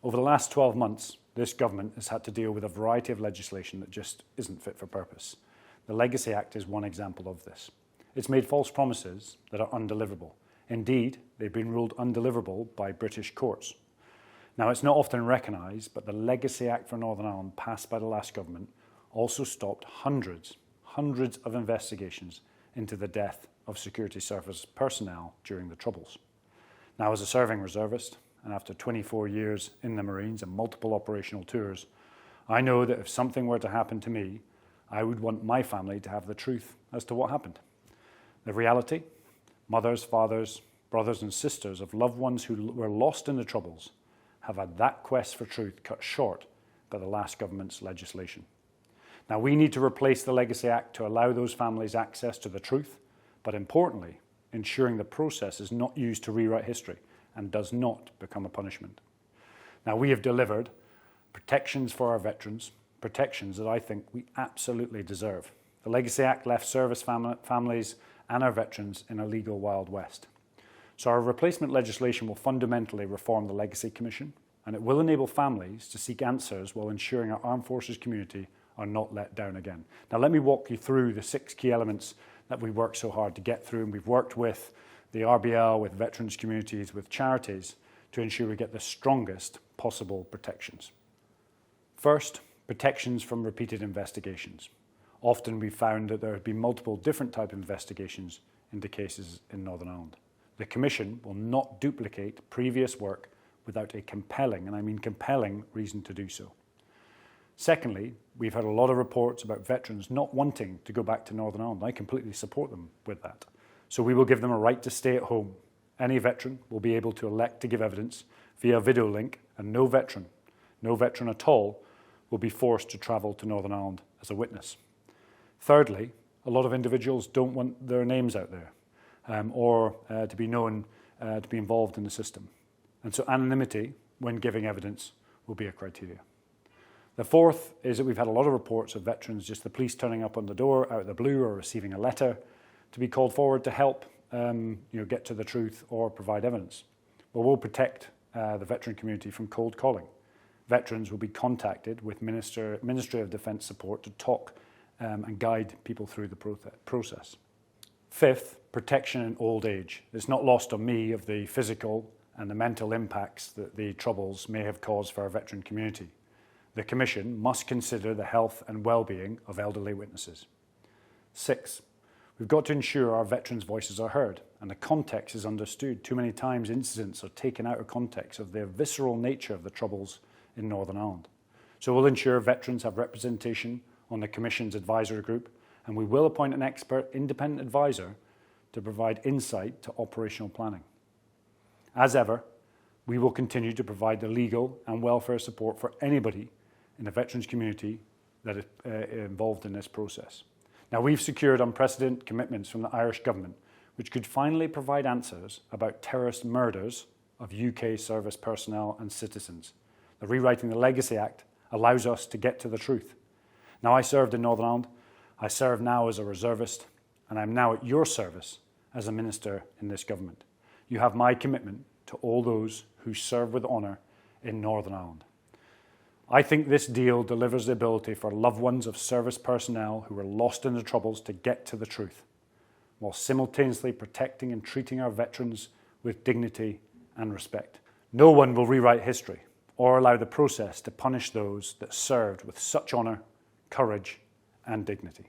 Over the last 12 months, this government has had to deal with a variety of legislation that just isn't fit for purpose. The Legacy Act is one example of this. It's made false promises that are undeliverable. Indeed, they've been ruled undeliverable by British courts. Now, it's not often recognised, but the Legacy Act for Northern Ireland, passed by the last government, also stopped hundreds of investigations into the death of security service personnel during the Troubles. Now, as a serving reservist, and after 24 years in the Marines and multiple operational tours, I know that if something were to happen to me, I would want my family to have the truth as to what happened. The reality: mothers, fathers, brothers and sisters of loved ones who were lost in the Troubles have had that quest for truth cut short by the last government's legislation. Now, we need to replace the Legacy Act to allow those families access to the truth, but importantly, ensuring the process is not used to rewrite history and does not become a punishment. Now, we have delivered protections for our veterans, protections that I think we absolutely deserve. The Legacy Act left service families and our veterans in a legal Wild West. So our replacement legislation will fundamentally reform the Legacy Commission, and it will enable families to seek answers while ensuring our armed forces community are not let down again. Now, let me walk you through the 6 key elements that we worked so hard to get through, and we've worked with the RBL, with veterans communities, with charities to ensure we get the strongest possible protections. First, protections from repeated investigations. Often we found that there have been multiple different type of investigations into cases in Northern Ireland. The Commission will not duplicate previous work without a compelling, and I mean compelling, reason to do so. Secondly, we've had a lot of reports about veterans not wanting to go back to Northern Ireland. I completely support them with that. So we will give them a right to stay at home. Any veteran will be able to elect to give evidence via video link, and no veteran at all, will be forced to travel to Northern Ireland as a witness. Thirdly, a lot of individuals don't want their names out there or to be known to be involved in the system. And so anonymity when giving evidence will be a criteria. The fourth is that we've had a lot of reports of veterans, just the police turning up on the door out of the blue or receiving a letter to be called forward to help get to the truth or provide evidence. Well, we'll protect the veteran community from cold calling. Veterans will be contacted with Ministry of Defence support to talk and guide people through the process. Fifth, protection in old age. It's not lost on me of the physical and the mental impacts that the Troubles may have caused for our veteran community. The Commission must consider the health and well-being of elderly witnesses. 6, we've got to ensure our veterans' voices are heard and the context is understood. Too many times incidents are taken out of context of the visceral nature of the Troubles in Northern Ireland. So we'll ensure veterans have representation on the Commission's advisory group, and we will appoint an expert independent advisor to provide insight to operational planning. As ever, we will continue to provide the legal and welfare support for anybody in the veterans community that is involved in this process. Now, we've secured unprecedented commitments from the Irish government, which could finally provide answers about terrorist murders of UK service personnel and citizens. The Rewriting the Legacy Act allows us to get to the truth. Now, I served in Northern Ireland. I serve now as a reservist, and I'm now at your service as a minister in this government. You have my commitment to all those who serve with honour in Northern Ireland. I think this deal delivers the ability for loved ones of service personnel who were lost in the Troubles to get to the truth, while simultaneously protecting and treating our veterans with dignity and respect. No one will rewrite history or allow the process to punish those that served with such honour, courage and dignity.